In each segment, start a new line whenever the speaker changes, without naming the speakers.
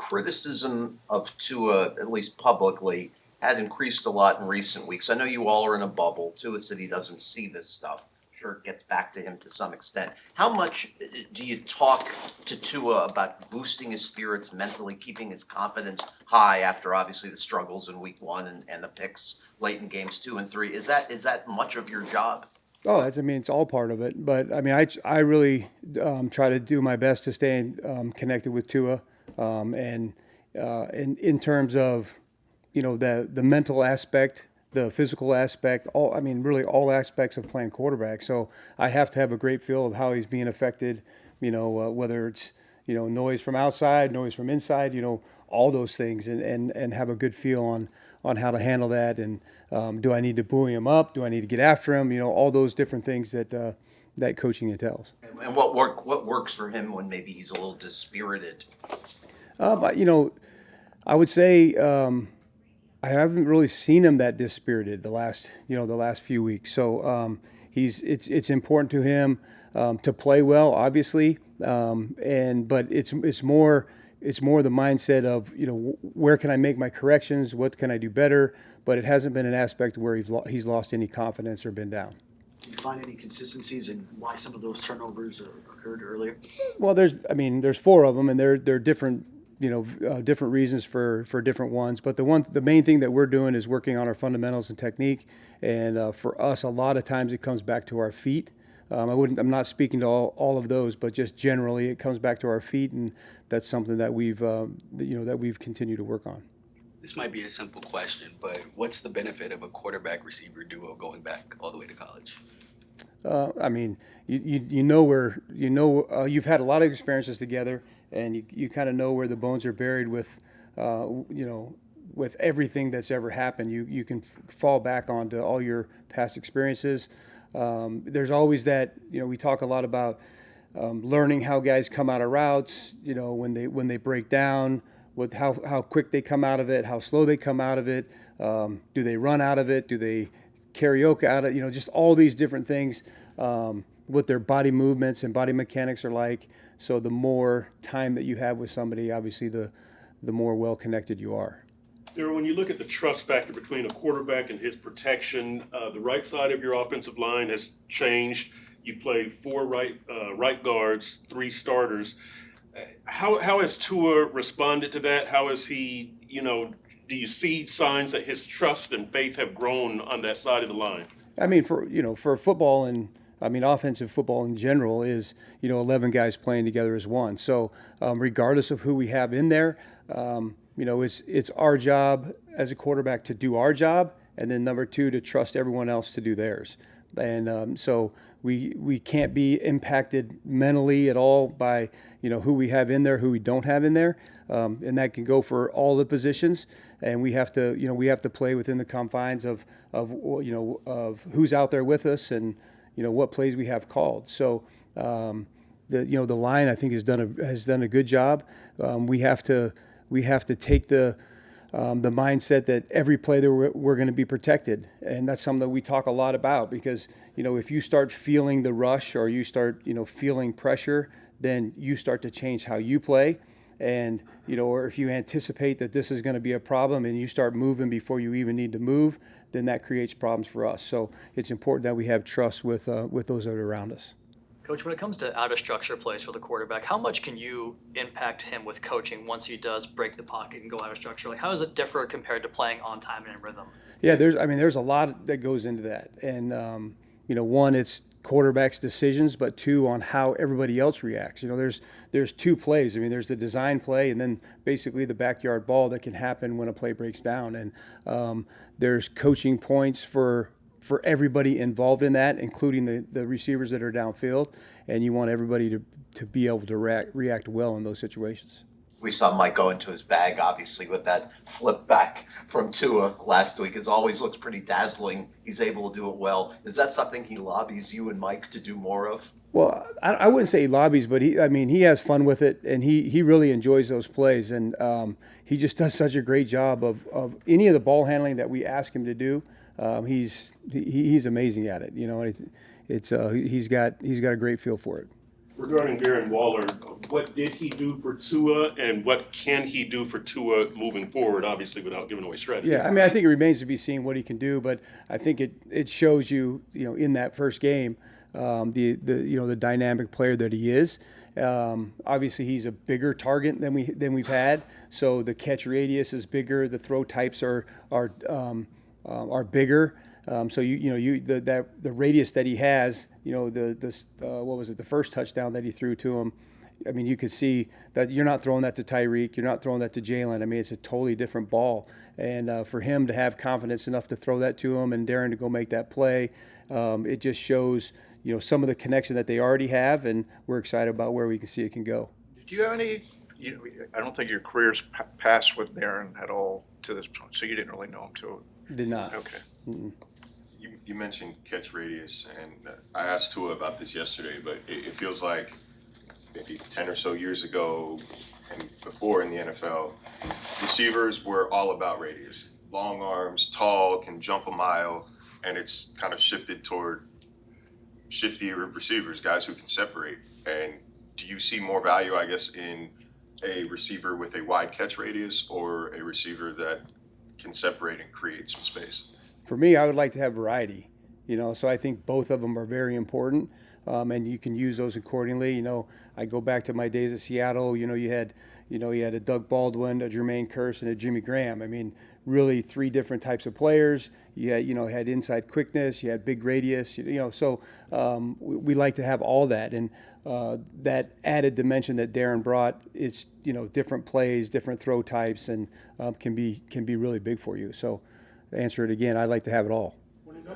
criticism of Tua, at least publicly, had increased a lot in recent weeks. I know you all are in a bubble. Tua said he doesn't see this stuff. Sure, it gets back to him to some extent. How much do you talk to Tua about boosting his spirits mentally, keeping his confidence high after obviously the struggles in week one and the picks late in games 2 and 3? Is that much of your job?
Oh, it's all part of it. But I really try to do my best to stay connected with Tua, and in terms of the mental aspect, the physical aspect, really all aspects of playing quarterback. So I have to have a great feel of how he's being affected. Whether it's noise from outside, noise from inside, all those things, and have a good feel on how to handle that. And do I need to buoy him up? Do I need to get after him? All those different things that coaching entails.
And what works for him when maybe he's a little dispirited?
I would say I haven't really seen him that dispirited the last few weeks. So it's important to him to play well, obviously, but it's more the mindset of where can I make my corrections, what can I do better. But it hasn't been an aspect where he's lost any confidence or been down.
Do you find any consistencies in why some of those turnovers occurred earlier?
Well, there's four of them, and they're different. Different reasons for different ones. But the main thing that we're doing is working on our fundamentals and technique. And for us, a lot of times it comes back to our feet. I'm not speaking to all of those, but just generally it comes back to our feet, and that's something that we've continued to work on.
This might be a simple question, but what's the benefit of a quarterback receiver duo going back all the way to college?
You've had a lot of experiences together, and you kind of know where the bones are buried with everything that's ever happened. You can fall back onto all your past experiences. There's always that, we talk a lot about learning how guys come out of routes, when they break down, with how quick they come out of it, how slow they come out of it. Do they run out of it? Do they karaoke out of it? Just all these different things, what their body movements and body mechanics are like. So the more time that you have with somebody, obviously the more well connected you are.
Darrell, when you look at the trust factor between a quarterback and his protection, the right side of your offensive line has changed. You play four right guards, three starters. How has Tua responded to that? How has he, do you see signs that his trust and faith have grown on that side of the line?
For football and offensive football in general is 11 guys playing together as one. So regardless of who we have in there, it's our job as a quarterback to do our job, and then number two, to trust everyone else to do theirs. And so we can't be impacted mentally at all by who we have in there, who we don't have in there, and that can go for all the positions. And we have to play within the confines of who's out there with us, and what plays we have called. So the line, I think, has done a good job. We have to take the mindset that every play that we're going to be protected, and that's something that we talk a lot about, because if you start feeling the rush, or you start feeling pressure, then you start to change how you play. And or if you anticipate that this is going to be a problem and you start moving before you even need to move, then that creates problems for us. So it's important that we have trust with those that are around us.
Coach, when it comes to out-of-structure plays for the quarterback, how much can you impact him with coaching once he does break the pocket and go out of structure? Like, how does it differ compared to playing on time and in rhythm?
Yeah, there's a lot that goes into that. And, one, it's quarterback's decisions, but two, on how everybody else reacts. There's two plays. There's the design play, and then basically the backyard ball that can happen when a play breaks down. And there's coaching points for everybody involved in that, including the receivers that are downfield, and you want everybody to be able to react well in those situations.
We saw Mike go into his bag, obviously, with that flip back from Tua last week. It always looks pretty dazzling. He's able to do it well. Is that something he lobbies you and Mike to do more of?
Well, I wouldn't say he lobbies, but he has fun with it, and he really enjoys those plays, and he just does such a great job of any of the ball handling that we ask him to do. He's amazing at it. He's got a great feel for it.
Regarding Darren Waller, what did he do for Tua and what can he do for Tua moving forward, obviously without giving away strategy?
Yeah, I mean, I think it remains to be seen what he can do, but I think it shows you, in that first game, the dynamic player that he is. Obviously, he's a bigger target than we've had, so the catch radius is bigger, the throw types are bigger. So the radius that he has, what was it, the first touchdown that he threw to him. I mean, you could see that you're not throwing that to Tyreek, you're not throwing that to Jalen. I mean, it's a totally different ball, and for him to have confidence enough to throw that to him and Darren to go make that play, it just shows some of the connection that they already have, and we're excited about where we can see it can go.
Did you have any? I don't think your careers passed with Darren at all to this point, so you didn't really know him too.
Did not.
Okay.
Mm-mm.
You mentioned catch radius, and I asked Tua about this yesterday, but it feels like maybe 10 or so years ago and before in the NFL, receivers were all about radius. Long arms, tall, can jump a mile, and it's kind of shifted toward shiftier receivers, guys who can separate. And do you see more value, I guess, in a receiver with a wide catch radius or a receiver that can separate and create some space?
For me, I would like to have variety, so I think both of them are very important, and you can use those accordingly. I go back to my days at Seattle. You had a Doug Baldwin, a Jermaine Kearse, and a Jimmy Graham. I mean, really three different types of players. You had inside quickness, you had big radius. So we like to have all that, and that added dimension that Darren brought. It's different plays, different throw types, and can be really big for you. So. To answer it again, I'd like to have it all.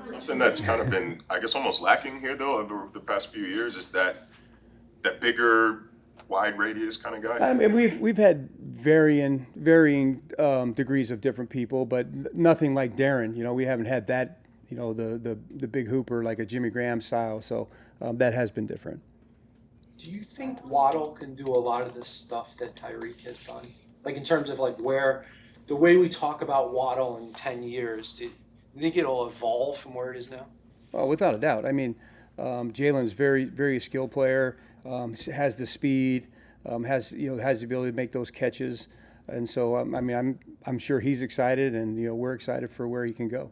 Something that's kind of been, I guess, almost lacking here, though, over the past few years is that bigger, wide radius kind of guy.
I mean, we've had varying degrees of different people, but nothing like Darren. We haven't had that. The big hooper like a Jimmy Graham style. So that has been different.
Do you think Waddle can do a lot of this stuff that Tyreek has done? Like in terms of where the way we talk about Waddle in 10 years, do you think it'll evolve from where it is now?
Oh, without a doubt. I mean, Jalen's very, very skilled player, has the speed, has the ability to make those catches. And so, I'm sure he's excited, and, we're excited for where he can go.